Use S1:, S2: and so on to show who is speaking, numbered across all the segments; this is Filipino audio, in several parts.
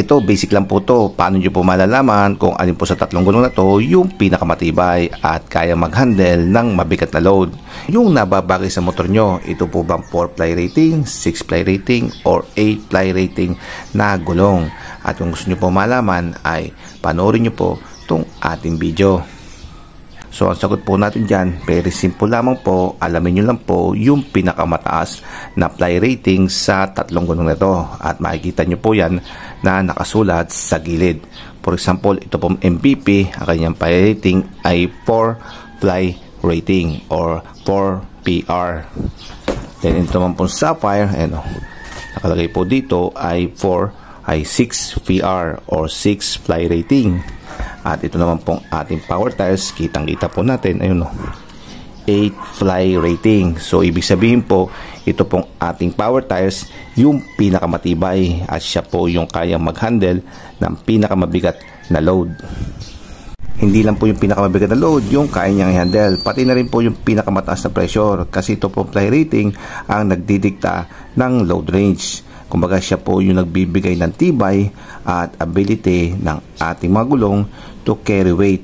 S1: Ito, basic lang po to. Paano nyo po malalaman kung alin po sa tatlong gulong na to yung pinakamatibay at kaya mag-handle ng mabigat na load. Yung nababagay sa motor nyo, ito po bang 4-ply rating, 6-ply rating, or 8-ply rating na gulong. At kung gusto nyo po malaman ay panoorin nyo po itong ating video. So ang sagot po natin dyan, very simple lamang po, alamin nyo lang po yung pinakamataas na ply rating sa tatlong gulong na ito. At makikita nyo po yan na nakasulat sa gilid. For example, ito pong MVP, ang kanyang ply rating ay 4-ply rating or 4PR. Then ito naman pong Sapphire, nakalagay po dito ay 6PR or 6-ply rating. At ito naman pong ating power tires, kitang-kita po natin, 8-ply rating. So, ibig sabihin po, ito pong ating power tires, yung pinakamatibay at siya po yung kayang mag-handle ng pinakamabigat na load. Hindi lang po yung pinakamabigat na load yung kaya niyang i-handle, pati na rin po yung pinakamataas na pressure kasi ito pong ply rating ang nagdidikta ng load range. Kumbaga siya po yung nagbibigay ng tibay at ability ng ating mga gulong to carry weight.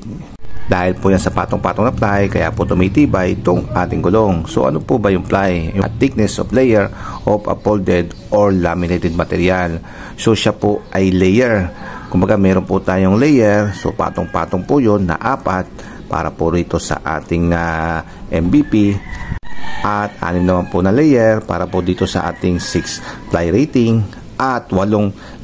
S1: Dahil po yan sa patong-patong na ply, kaya po tumitibay itong ating gulong. So ano po ba yung ply? Yung thickness of layer of a folded or laminated material. So siya po ay layer. Kumbaga meron po tayong layer, so patong-patong po yun na 4 para po rito sa ating MVP. At 6 naman po na layer para po dito sa ating 6-ply rating at 8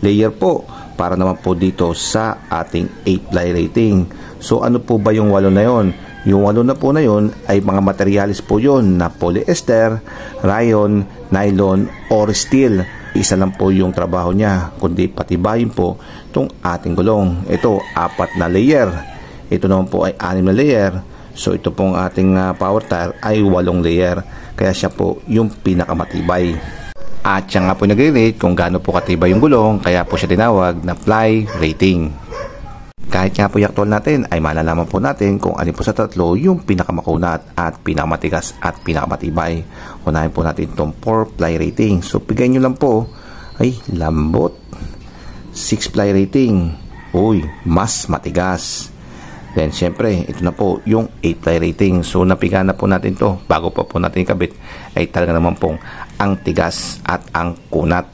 S1: layer po para naman po dito sa ating 8-ply rating. So ano po ba yung 8 na yon? Yung 8 na po na yon ay mga materials po yon na polyester, rayon, nylon, or steel. Isa lang po yung trabaho niya, kundi patibayin po itong ating gulong. Ito, 4 na layer. Ito naman po ay 6 na layer. So ito pong ating power tire ay 8 layer. Kaya siya po yung pinakamatibay. At siya nga po nagre-rate kung gaano po katibay yung gulong. Kaya po siya tinawag na ply rating. Kahit nga po yung actual natin ay malalaman po natin kung alin po sa tatlo yung pinakamakunat at pinakamatigas at pinakamatibay. Unahin po natin itong 4-ply rating. So bigay nyo lang po ay lambot. 6-ply rating. Uy, mas matigas. Then, syempre, ito na po yung 8-ply rating. So, napiga na po natin to bago pa po natin ikabit. Ay talaga naman pong ang tigas at ang kunat.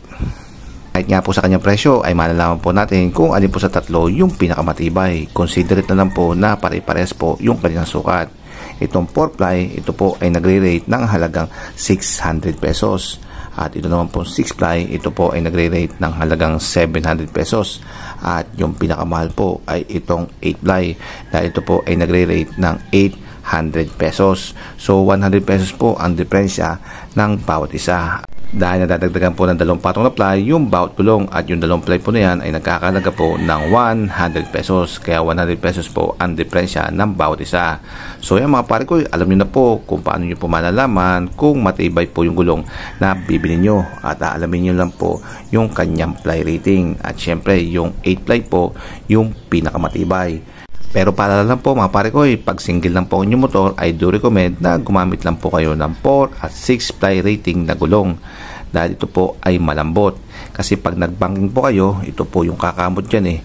S1: Kahit nga po sa kanyang presyo, ay malalaman po natin kung alin po sa tatlo yung pinakamatibay. Consider it na lang po na pare-pares po yung kanyang sukat. Itong 4-ply, ito po ay nagre-rate ng halagang 600 pesos. At ito naman po 6-ply, ito po ay nagre-rate ng halagang 700 pesos. At yung pinakamahal po ay itong 8-ply dahil ito po ay nagre-rate ng 800 pesos. So 100 pesos po ang diferensya ng bawat isa. Dahil nadadagdagan po ng 2 patong na ply yung bawat gulong at yung 2 ply po na yan ay nagkakalaga po ng 100 pesos. Kaya 100 pesos po ang diferensya ng bawat isa. So yan mga pare ko, alam niyo na po kung paano niyo po malalaman kung matibay po yung gulong na bibili nyo. At alamin niyo lang po yung kanyang ply rating. At syempre yung 8 ply po yung pinakamatibay. Pero para lang po mga pare ko, pag single lang po ang inyong motor ay do recommend na gumamit lang po kayo ng 4 at 6 ply rating na gulong. Dahil ito po ay malambot. Kasi pag nagbanking po kayo, ito po yung kakamot dyan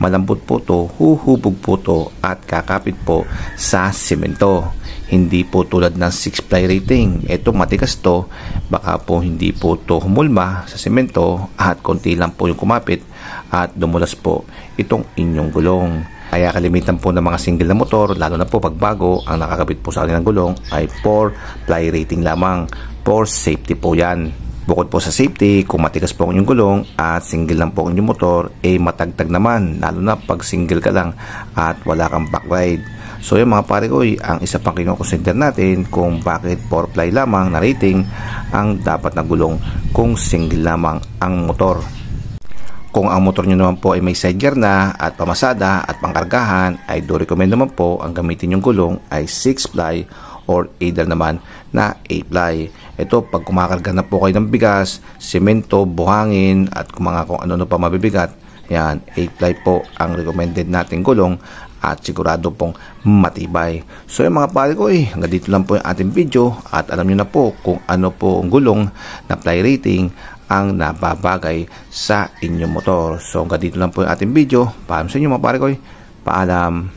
S1: malambot po to, huhubog po to at kakapit po sa semento. Hindi po tulad ng 6 ply rating. Ito matigas to, baka po hindi po to humulma sa semento at konti lang po yung kumapit at dumulas po itong inyong gulong. Kaya kalimitan po ng mga single na motor, lalo na po pagbago, ang nakakabit po sa kanilang gulong ay 4-ply rating lamang. For safety po yan. Bukod po sa safety, kung matigas po ang inyong gulong at single lang po ang inyong motor, matagtag naman, lalo na pag single ka lang at wala kang backride. So yung mga pare ko, ang isa pang kinoconsider natin kung bakit 4-ply lamang na rating ang dapat na gulong kung single lamang ang motor. Kung ang motor nyo naman po ay may side gear na at pamasada at pangkargahan, ay do recommend naman po ang gamitin yung gulong ay 6-ply or either naman na 8-ply. Ito pag kumakarga na po kayo ng bigas, semento, buhangin at kung ano pa mabibigat, yan, 8-ply po ang recommended nating gulong at sigurado pong matibay. So yung mga pare ko, hanggang dito lang po yung ating video at alam nyo na po kung ano po ang gulong na fly rating ang nababagay sa inyong motor. So hanggang dito lang po yung ating video. Paalam sa inyo mga pare ko, paalam.